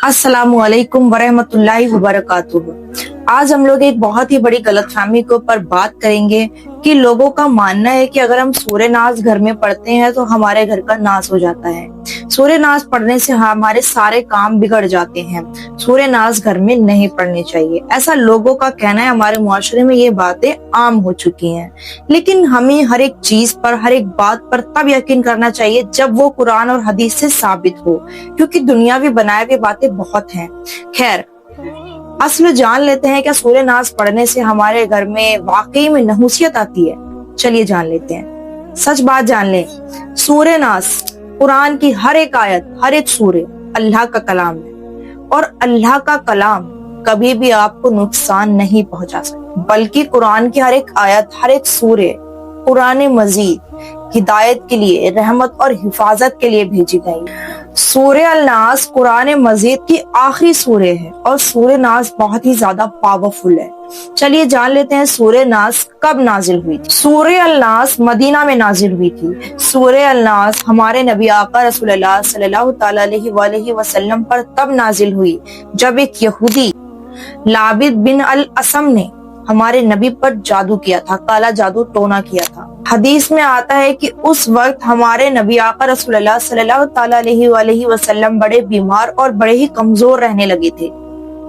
अस्सलामु अलैकुम वरहमतुल्लाहि वबरकातुहू। आज हम लोग एक बहुत ही बड़ी गलतफहमी के ऊपर बात करेंगे कि लोगों का मानना है कि अगर हम सूर्य नाज घर में पढ़ते हैं तो हमारे घर का नाश हो जाता है। सूर्य नाज पढ़ने से हमारे सारे काम बिगड़ जाते हैं। सूर्य नाज घर में नहीं पढ़नी चाहिए, ऐसा लोगों का कहना है। हमारे मुआशरे में ये बातें आम हो चुकी हैं, लेकिन हमें हर एक चीज पर, हर एक बात पर तब यकीन करना चाहिए जब वो कुरान और हदीस से साबित हो, क्योंकि दुनियावी बनाए हुए बातें बहुत हैं। खैर, असल जान लेते हैं क्या सूर्य नाज पढ़ने से हमारे घर में वाकई में नहुसियत आती है। चलिए जान लेते हैं। सच बात जान लें, सूर्य नाज कुरान की हर एक आयत, हर एक सूरे अल्लाह का कलाम है, और अल्लाह का कलाम कभी भी आपको नुकसान नहीं पहुंचा सकता, बल्कि कुरान की हर एक आयत, हर एक सूरे कुरान मजीद हिदायत के लिए, रहमत और हिफाजत के लिए भेजी गई। सूर्य अल-नास कुरान मजीद की आखिरी सूरे है और सूर्य नास बहुत ही ज्यादा पावरफुल है। चलिए जान लेते हैं सूर्य नास कब नाजिल हुई थी। सूर्य अल-नास मदीना में नाजिल हुई थी। सूर्य अल-नास हमारे नबी आका रसूलुल्लाह सल्लल्लाहु अलैहि वसल्लम पर तब नाजिल हुई जब एक यहूदी लाबिद बिन अल-असम ने हमारे नबी पर जादू किया था, काला जादू टोना किया था। हदीस में आता है कि उस वक्त हमारे नबी आका रसूलुल्लाह सल्लल्लाहु अलैहि वसल्लम बड़े बीमार और बड़े ही कमजोर रहने लगे थे।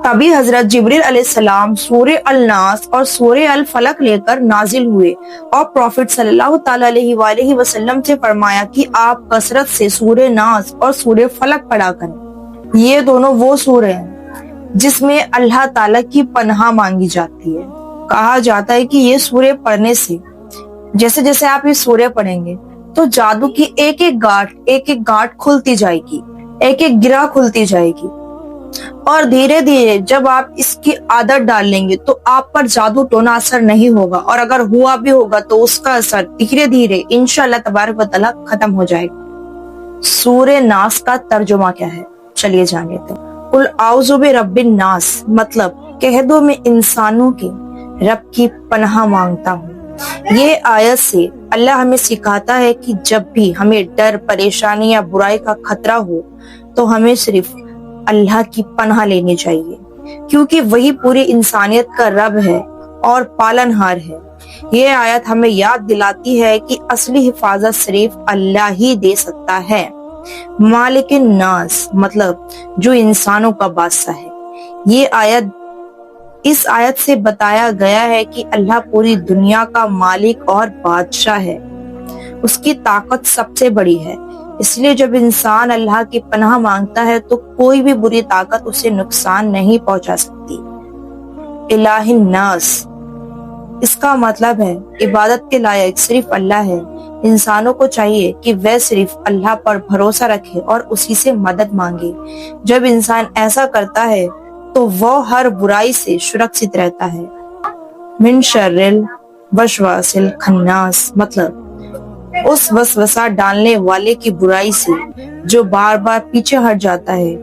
तभी हजरत जिब्रील अलैहिस्सलाम सूर्य अल-नास और सूर्य अल-फलक लेकर नाजिल हुए और प्रॉफिट सल्लल्लाहु अलैहि वसल्लम से फरमाया कि आप कसरत से सूर्य नास और सूर्य फलक पढ़ा करें। ये दोनों वो सूरे हैं जिसमें अल्लाह ताला की पनाह मांगी जाती है। कहा जाता है कि ये सूर्य पढ़ने से, जैसे जैसे आप ये सूर्य पढ़ेंगे तो जादू की एक एक गांठ खुलती जाएगी, एक एक गिरा खुलती जाएगी, और धीरे धीरे जब आप इसकी आदत डाल लेंगे तो आप पर जादू टोना असर नहीं होगा, और अगर हुआ भी होगा तो उसका असर धीरे धीरे इंशाअल्लाह तबारक व तआला खत्म हो जाएगा। सूर्य नास का तर्जुमा क्या है, चलिए जान लेते हैं। कुल आउज़ु बि रब्बिन नास मतलब कह दो मैं इंसानों के रब की पनाह मांगता हूँ। ये आयत से अल्लाह हमें सिखाता है कि जब भी हमें डर, परेशानी या बुराई का खतरा हो तो हमें सिर्फ अल्लाह की पनाह लेनी चाहिए, क्योंकि वही पूरी इंसानियत का रब है और पालनहार है। ये आयत हमें याद दिलाती है कि असली हिफाजत सिर्फ अल्लाह ही दे सकता है। मालिकिन नास मतलब जो इंसानों का बादशाह है। इस आयत से बताया गया है कि अल्लाह पूरी दुनिया का मालिक और बादशाह है। उसकी ताकत सबसे बड़ी है, इसलिए जब इंसान अल्लाह की पनाह मांगता है तो कोई भी बुरी ताकत उसे नुकसान नहीं पहुंचा सकती। इलाहिन नास इसका मतलब है इबादत के लायक सिर्फ अल्लाह है। इंसानों को चाहिए कि वह सिर्फ अल्लाह पर भरोसा रखे और उसी से मदद मांगे। जब इंसान ऐसा करता है तो वह हर बुराई से सुरक्षित रहता है। मिन शर्रिल वसवासिल खन्नास मतलब उस वसवसा डालने वाले की बुराई से जो बार बार पीछे हट जाता है।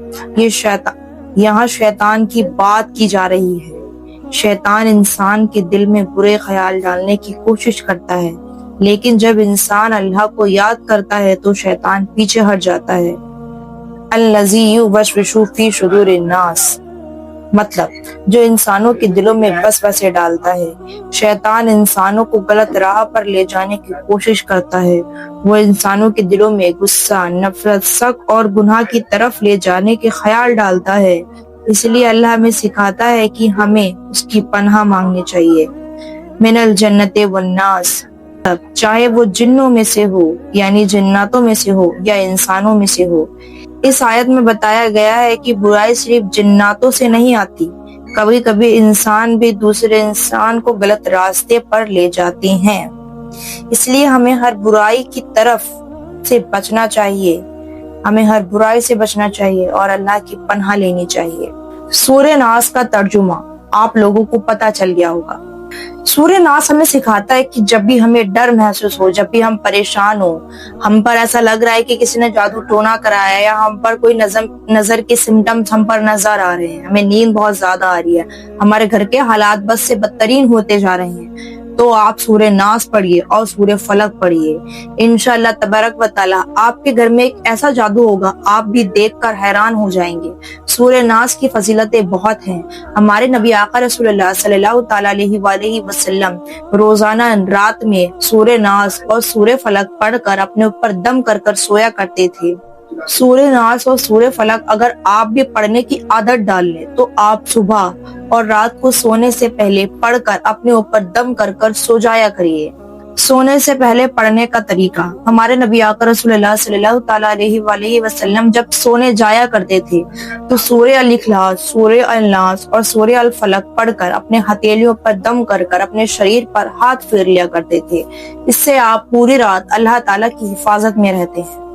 यहाँ शैतान की बात की जा रही है। शैतान इंसान के दिल में बुरे ख्याल डालने की कोशिश करता है, लेकिन जब इंसान अल्लाह को याद करता है तो शैतान पीछे हट जाता है। अल्लज़ी युवस्विसु फी शुदूरिन नास मतलब जो इंसानों के दिलों में वसवसे डालता है। शैतान इंसानों को गलत राह पर ले जाने की कोशिश करता है। वो इंसानों के दिलों में गुस्सा, नफरत, शक और गुनाह की तरफ ले जाने के ख्याल डालता है। इसलिए अल्लाह हमें सिखाता है कि हमें उसकी पनाह मांगनी चाहिए। मिनल जन्नते वन्नास चाहे वो जिन्नों में से हो, यानी जिन्नातों में से हो या इंसानों में से हो। इस आयत में बताया गया है कि बुराई सिर्फ जिन्नातों से नहीं आती, कभी कभी इंसान भी दूसरे इंसान को गलत रास्ते पर ले जाते हैं। इसलिए हमें हर बुराई की तरफ से बचना चाहिए। हमें हर बुराई से बचना चाहिए और अल्लाह की पनाह लेनी चाहिए। सूर्य नास का तर्जुमा आप लोगों को पता चल गया होगा। सूर्य नास हमें सिखाता है कि जब भी हमें डर महसूस हो, जब भी हम परेशान हो, हम पर ऐसा लग रहा है कि किसी ने जादू टोना कराया या हम पर कोई नजर के सिम्टम्स हम पर नजर आ रहे हैं, हमें नींद बहुत ज्यादा आ रही है, हमारे घर के हालात बस से बदतरीन होते जा रहे हैं, तो आप सूरह नास पढ़िए और सूरह फलक पढ़िए। इंशाअल्लाह तबारक व तआला आपके घर में एक ऐसा जादू होगा, आप भी देखकर हैरान हो जाएंगे। सूरह नास की फजीलतें बहुत हैं। हमारे नबी आका रसूलुल्लाह सल्लल्लाहु तआला अलैहि वसल्लम रोजाना रात में सूरह नास और सूरह फलक पढ़कर अपने ऊपर दम कर कर सोया करते थे। सूरह नास और सूरह फलक अगर आप भी पढ़ने की आदत डाल लें तो आप सुबह और रात को सोने से पहले पढ़कर अपने ऊपर दम कर कर सो जाया करिए। सोने से पहले पढ़ने का तरीका, हमारे नबी आका रसूलुल्लाह सल्लल्लाहु तआला अलैहि वसल्लम जब सोने जाया करते थे तो सूरह अल इखलास, सूरह अल नास और सूरह अल फलक पढ़कर अपने हथेलियों पर दम कर कर अपने शरीर पर हाथ फेर लिया करते थे। इससे आप पूरी रात अल्लाह ताला की हिफाजत में रहते हैं।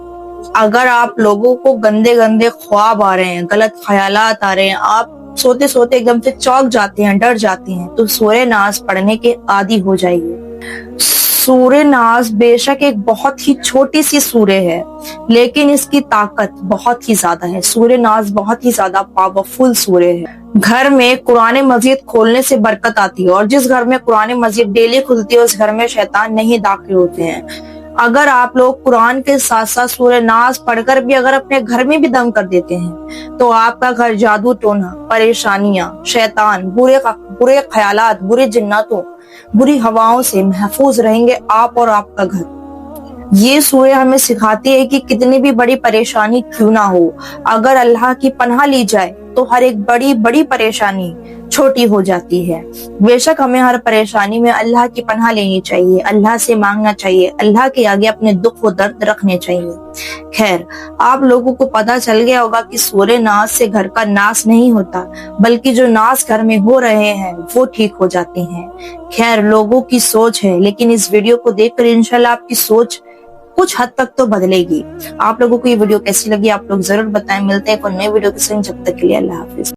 अगर आप लोगों को गंदे गंदे ख्वाब आ रहे हैं, गलत ख्यालात आ रहे हैं, आप सोते सोते एकदम से चौंक जाते हैं, डर जाते हैं, तो सूरह नास पढ़ने के आदी हो जाइए। सूरह नास बेशक एक बहुत ही छोटी सी सूरह है, लेकिन इसकी ताकत बहुत ही ज्यादा है। सूरह नास बहुत ही ज्यादा पावरफुल सूरह है। घर में कुरान मजीद खोलने से बरकत आती है, और जिस घर में कुरान मजीद डेली खुलती है उस घर में शैतान नहीं दाखिल होते हैं। अगर आप लोग कुरान के साथ साथ सूरह नास पढ़कर भी अगर अपने घर में भी दम कर देते हैं तो आपका घर जादू टोना, परेशानियां, शैतान, बुरे ख्यालात, बुरे जिन्नातों, बुरी हवाओं से महफूज रहेंगे आप और आपका घर। ये सूरह हमें सिखाती है कि कितनी भी बड़ी परेशानी क्यों ना हो, अगर अल्लाह की पनाह ली जाए तो हर एक बड़ी बड़ी परेशानी छोटी हो जाती है। बेशक हमें हर परेशानी में अल्लाह की पनाह लेनी चाहिए, अल्लाह से मांगना चाहिए, अल्लाह के आगे अपने दुख व दर्द रखने चाहिए। खैर, आप लोगों को पता चल गया होगा कि सूरह नास से घर का नाश नहीं होता, बल्कि जो नाश घर में हो रहे हैं वो ठीक हो जाते हैं। खैर, लोगों की सोच है, लेकिन इस वीडियो को देखकर इंशाल्लाह आपकी सोच कुछ हद तक तो बदलेगी। आप लोगों को ये वीडियो कैसी लगी आप लोग जरूर बताएं। मिलते हैं एक नए वीडियो के संग, जब तक के लिए अल्लाह हाफिज।